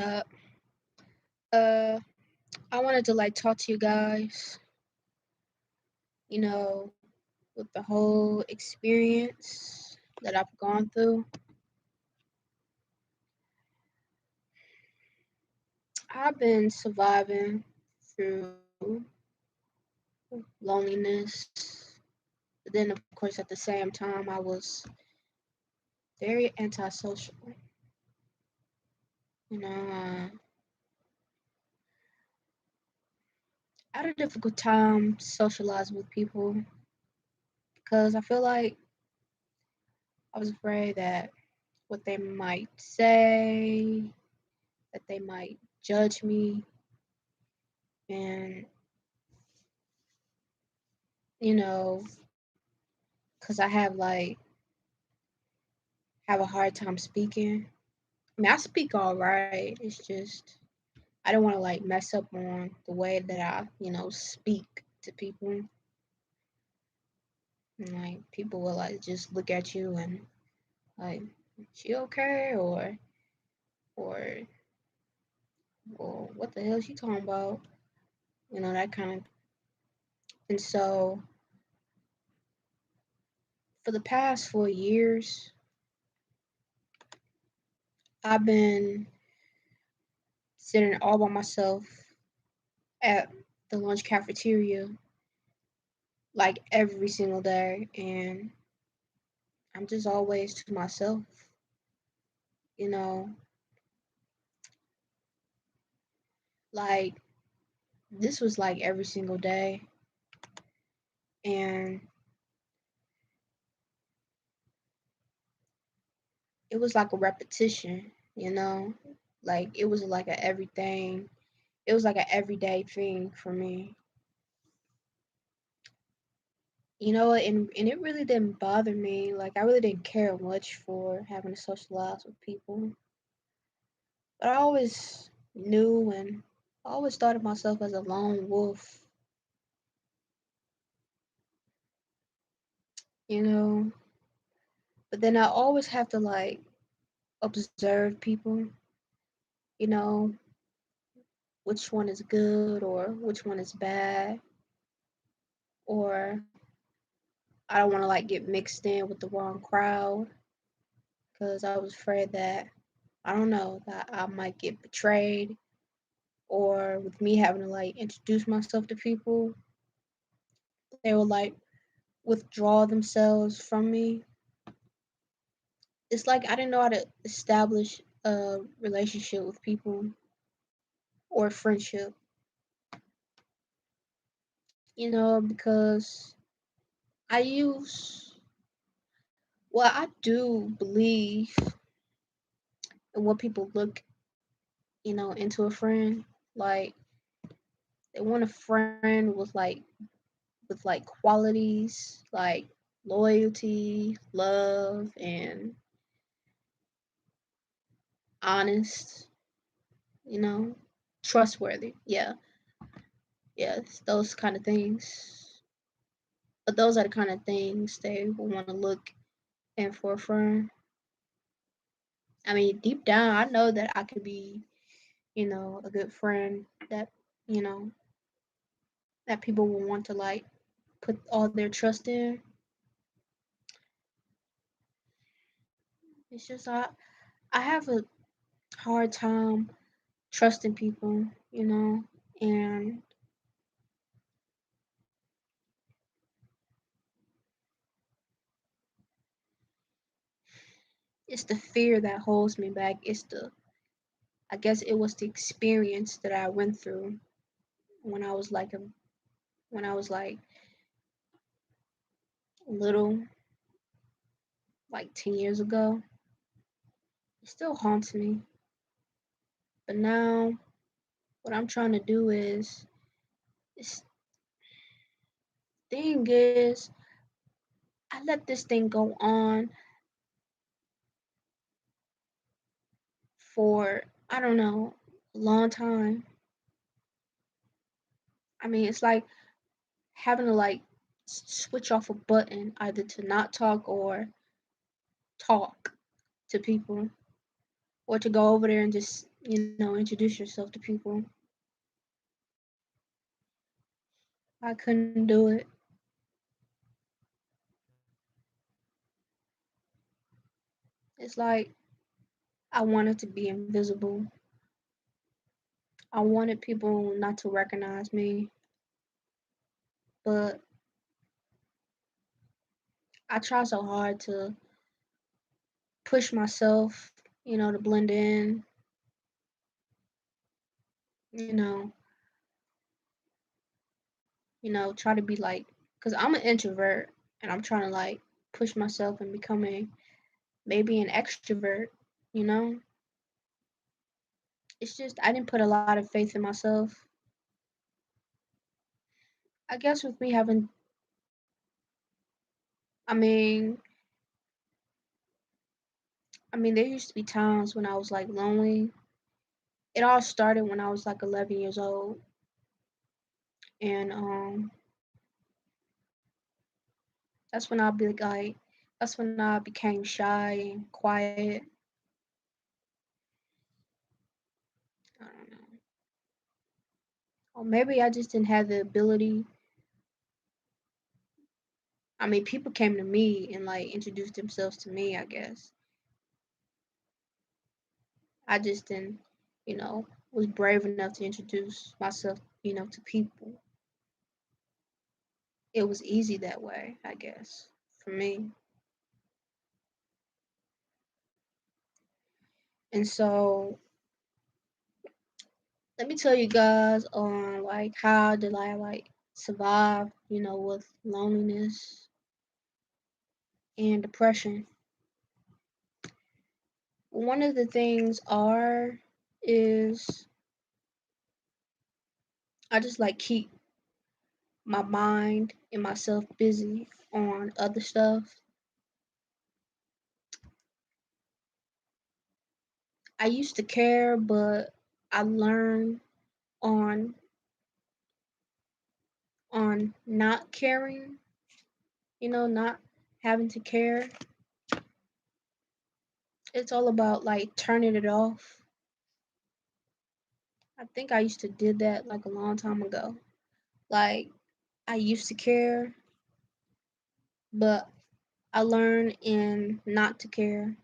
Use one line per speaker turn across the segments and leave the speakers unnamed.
up? Uh, I wanted to talk to you guys, you know, with the whole experience that I've gone through. I've been surviving through loneliness, but then of course at the same time I was very antisocial. You know, I had a difficult time socializing with people because I feel like I was afraid that what they might say, that they might judge me, and you know, because I have a hard time speaking. I mean, I speak all right. It's just I don't want to mess up on the way that I speak to people. And, people will just look at you and like, she okay or or what the hell is she talking about? That kind of. And so for the past 4 years, I've been sitting all by myself at the lunch cafeteria every single day, and I'm just always to myself. You know, like this was every single day, and it was like a repetition. It was like a everything. It was like an everyday thing for me. And it really didn't bother me. I really didn't care much for having to socialize with people. But I always knew and I always thought of myself as a lone wolf, you know. But then I always have to observe people, you know, which one is good or which one is bad, or I don't want to get mixed in with the wrong crowd because I was afraid that I don't know that I might get betrayed, or with me having to introduce myself to people, they will withdraw themselves from me. It's I didn't know how to establish a relationship with people or friendship, because I use, well, I do believe in what people look, into a friend. Like, they want a friend with qualities like loyalty, love, and honest, you know, trustworthy. Yeah, yeah, it's those kind of things. But those are the kind of things they will want to look in for a friend. I mean, deep down, I know that I could be, a good friend that, you know, that people will want to put all their trust in. It's just I have a hard time trusting people, and it's the fear that holds me back. I guess it was the experience that I went through when I was when I was little, 10 years ago. It still haunts me. But now what I'm trying to do is thing is I let this thing go on for I don't know, a long time. I mean, it's like having to switch off a button either to not talk or talk to people, or to go over there and just introduce yourself to people. I couldn't do it. It's like I wanted to be invisible. I wanted people not to recognize me, but I try so hard to push myself, to blend in, you know, try to be like, cause I'm an introvert and I'm trying to like push myself and becoming maybe an extrovert, you know. It's just I didn't put a lot of faith in myself. I guess with me having, I mean, there used to be times when I was like lonely. It all started when I was like 11 years old, and that's when that's when I became shy and quiet. I don't know, or maybe I just didn't have the ability. People came to me and like introduced themselves to me. I guess I just didn't, was brave enough to introduce myself, to people. It was easy that way, I guess, for me. And so let me tell you guys on like how did I like survive, with loneliness and depression. One of the things are is I just like keep my mind and myself busy on other stuff. I used to care, but I learned on not caring, not having to care. It's all about like turning it off. I think I used to did that like a long time ago. Like I used to care, but I learned in not to care.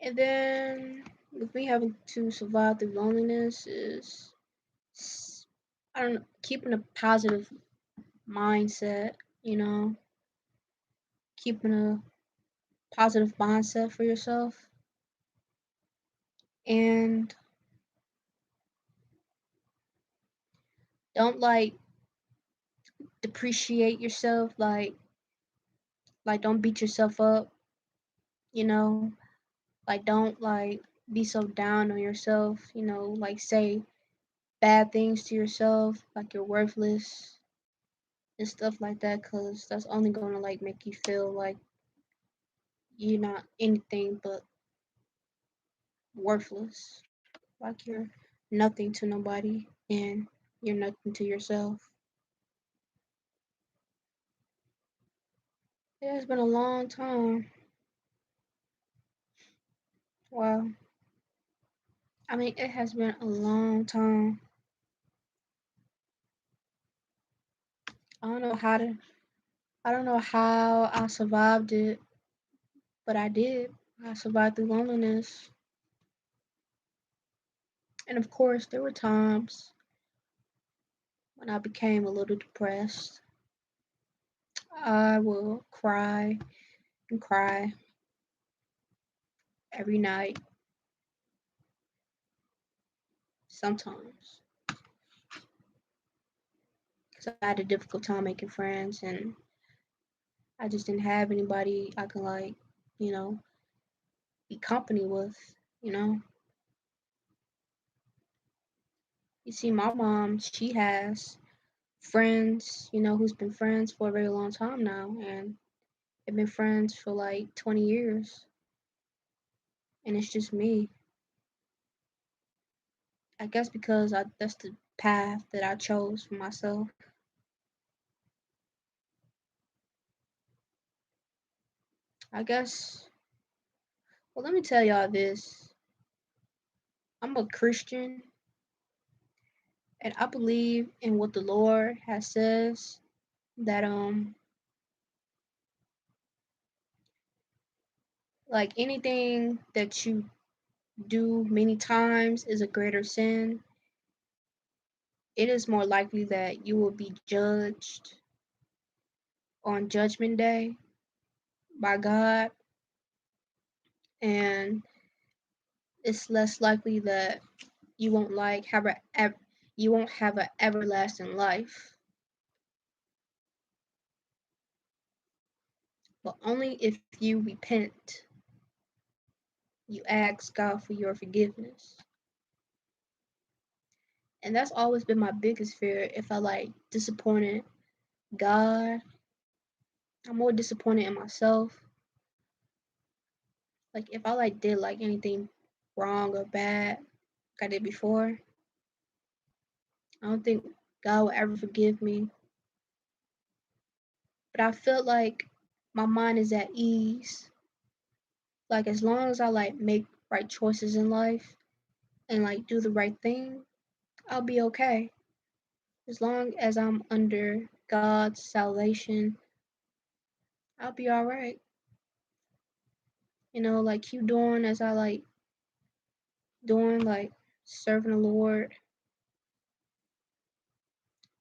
And then with me having to survive through loneliness is I don't know, keeping a positive mindset, keeping a positive mindset for yourself and don't like depreciate yourself don't beat yourself up, you know, like don't like be so down on yourself, like say bad things to yourself like you're worthless and stuff like that cuz that's only going to like make you feel like you're not anything but worthless, like you're nothing to nobody and you're nothing to yourself. It has been a long time. Wow. It has been a long time. I don't know how to I don't know how I survived it, but I did. I survived through loneliness. And of course, there were times when I became a little depressed. I will cry and cry every night, sometimes, because I had a difficult time making friends and I just didn't have anybody I could, like, you know, be company with, you know. You see, my mom, she has friends, who's been friends for a very long time now, and they've been friends for like 20 years, and it's just me. I guess because that's the path that I chose for myself. I guess, well, let me tell y'all this. I'm a Christian and I believe in what the Lord has says that like anything that you do many times is a greater sin. It is more likely that you will be judged on judgment day by God, and it's less likely that you won't like have you won't have an everlasting life, but only if you repent, you ask God for your forgiveness. And that's always been my biggest fear. If I like disappointed God, I'm more disappointed in myself. Like if I like did like anything wrong or bad like I did before, I don't think God will ever forgive me. But I feel like my mind is at ease. Like as long as I like make right choices in life and like do the right thing, I'll be okay. As long as I'm under God's salvation, I'll be all right. You know, like keep doing as I like doing, like serving the Lord,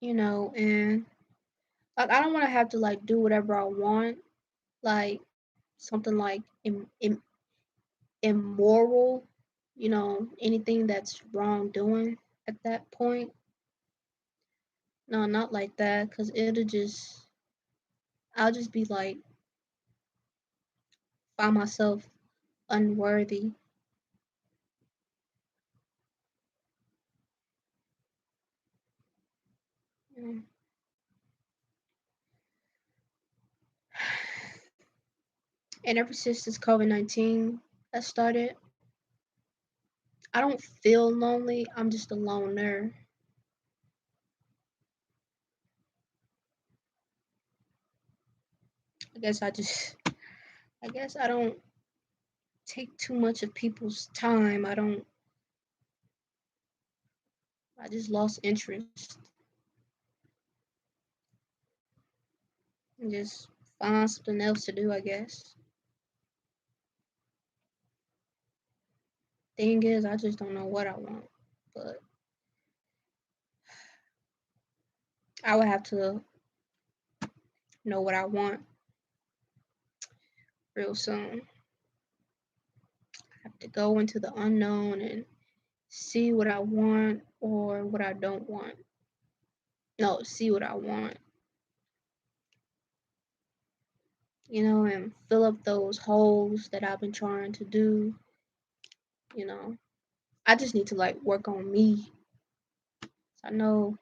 and like I don't want to have to like do whatever I want, like something like immoral, anything that's wrongdoing at that point. No, not like that, cause I'll just be like find myself unworthy. Mm. And ever since this COVID-19 has started, I don't feel lonely. I'm just a loner. I guess I just, I guess I don't take too much of people's time. I just lost interest and just find something else to do, I guess. Thing is, I just don't know what I want. But I would have to know what I want real soon. I have to go into the unknown and see what I want or what I don't want. No, see what I want, and fill up those holes that I've been trying to do, you know. I just need to like work on me. I know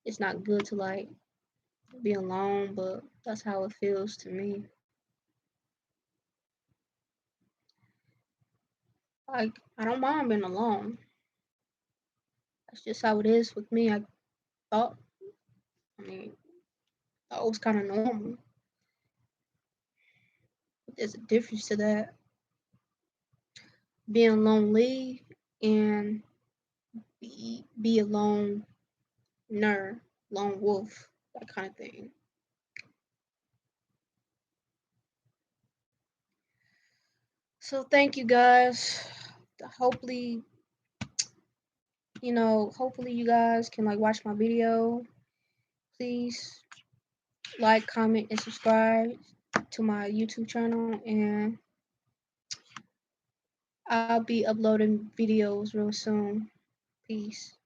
it's not good to like be alone, but that's how it feels to me. Like, I don't mind being alone. That's just how it is with me. Thought, I mean, thought it was kind of normal. But there's a difference to that. Being lonely and be a lone lone wolf, that kind of thing. So thank you guys. Hopefully, hopefully you guys can like watch my video. Please like, comment, and subscribe to my YouTube channel, and I'll be uploading videos real soon. Peace.